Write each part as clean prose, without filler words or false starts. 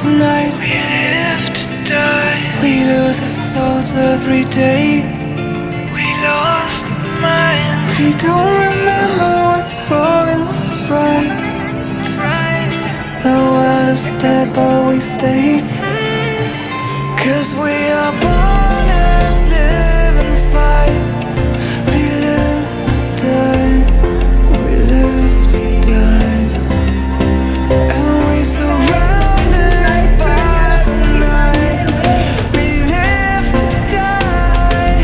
of night. We live to die. We lose our souls every day. We lost our minds. We don't remember what's wrong and what's right. It's right. The world is dead but we stay. 'Cause we are born as living fights. We live to die. We live to die. And we surrounded by the night. We live to die.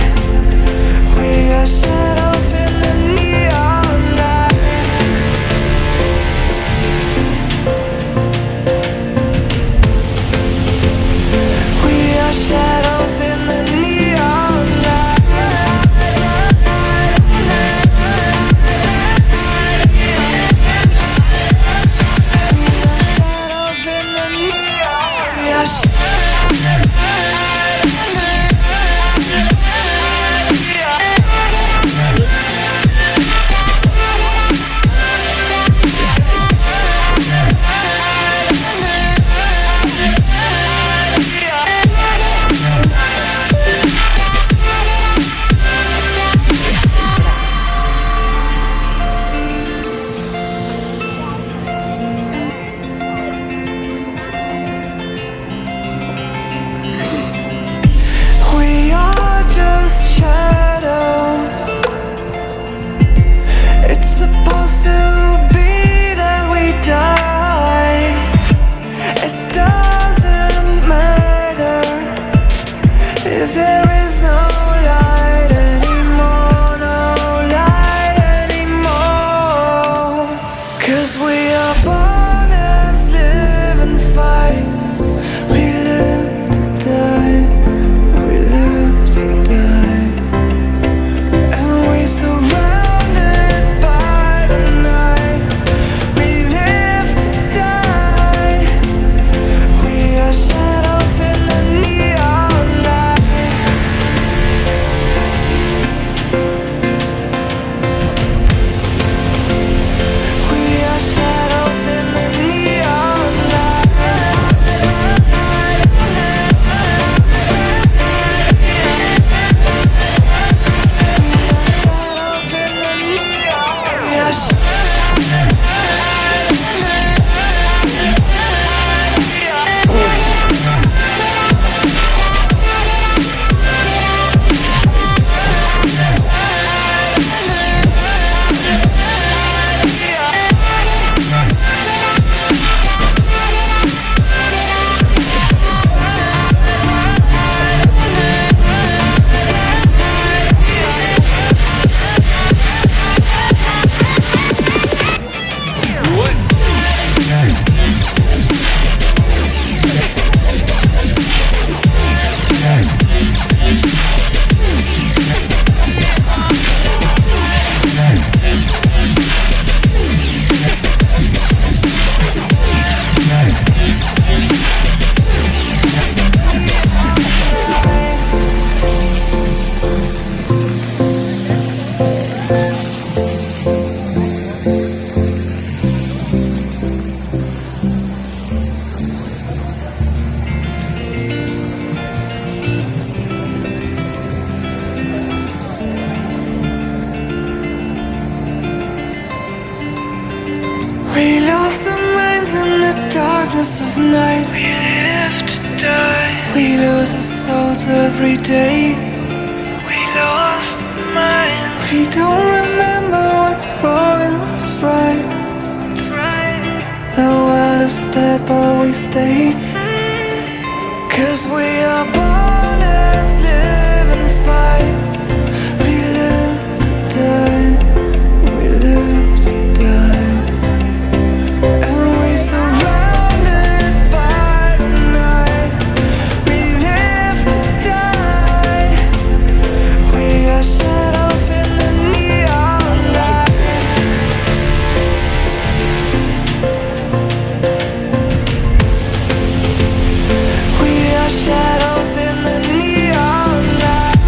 We are shadows in the neon light. We are shadows in the neon light. Shadows in the neon. We are We are just shadows. It's supposed to be that we die. It doesn't matter if there is no light anymore, no light anymore. 'Cause we are born as living fights. We live to die. We live to die. And we surrounded by the night. We live to die. We are shadows in the neon light. We are shadows in the neon light. Shadows in the neon. We are We lost our minds in the darkness of night. We live to die. We lose our souls every day. We lost our minds. We don't remember what's wrong and what's right. It's right. The world is dead but we stay. 'Cause we are born as living fights. We live to die. We live to die. And we surrounded by the night. We live to die. We are shadows in the neon light. We are shadows in the neon light.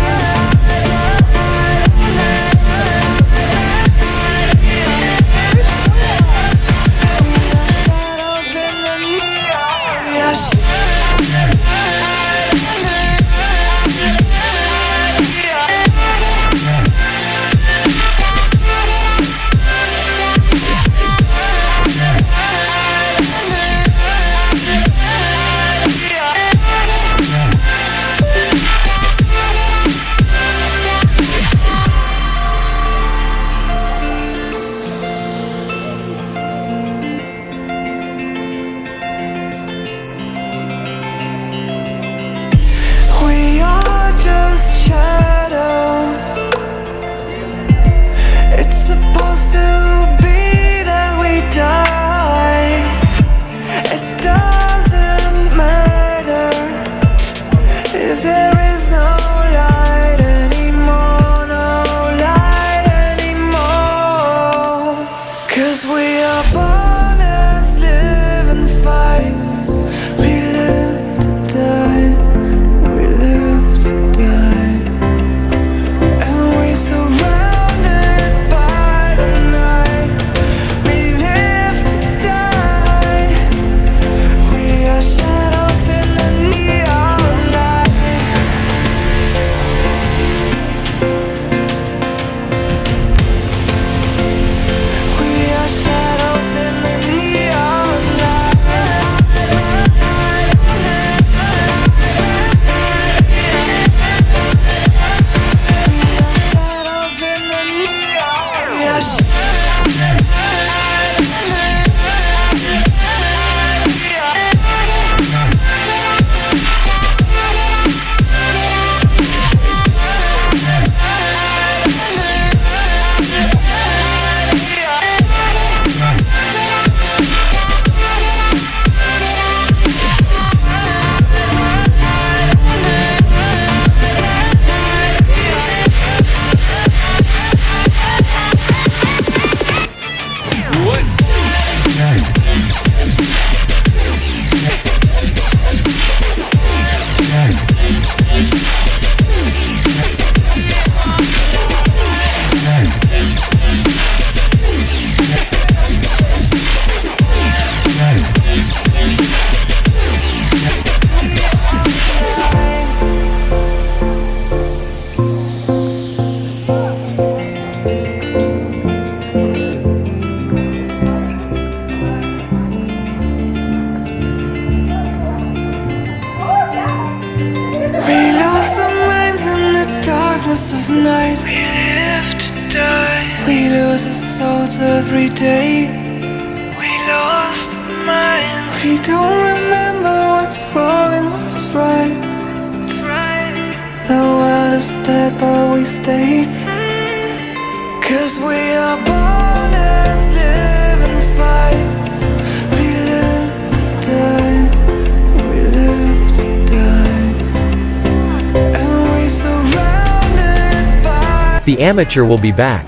darkness of night. We live to die. We lose our souls every day. We lost our minds. We don't remember what's wrong and what's right. What's right? The world is dead, but we stay. 'Cause we are born as living fights. We live to die. We live to die. And we surrounded by The Amateur will be back.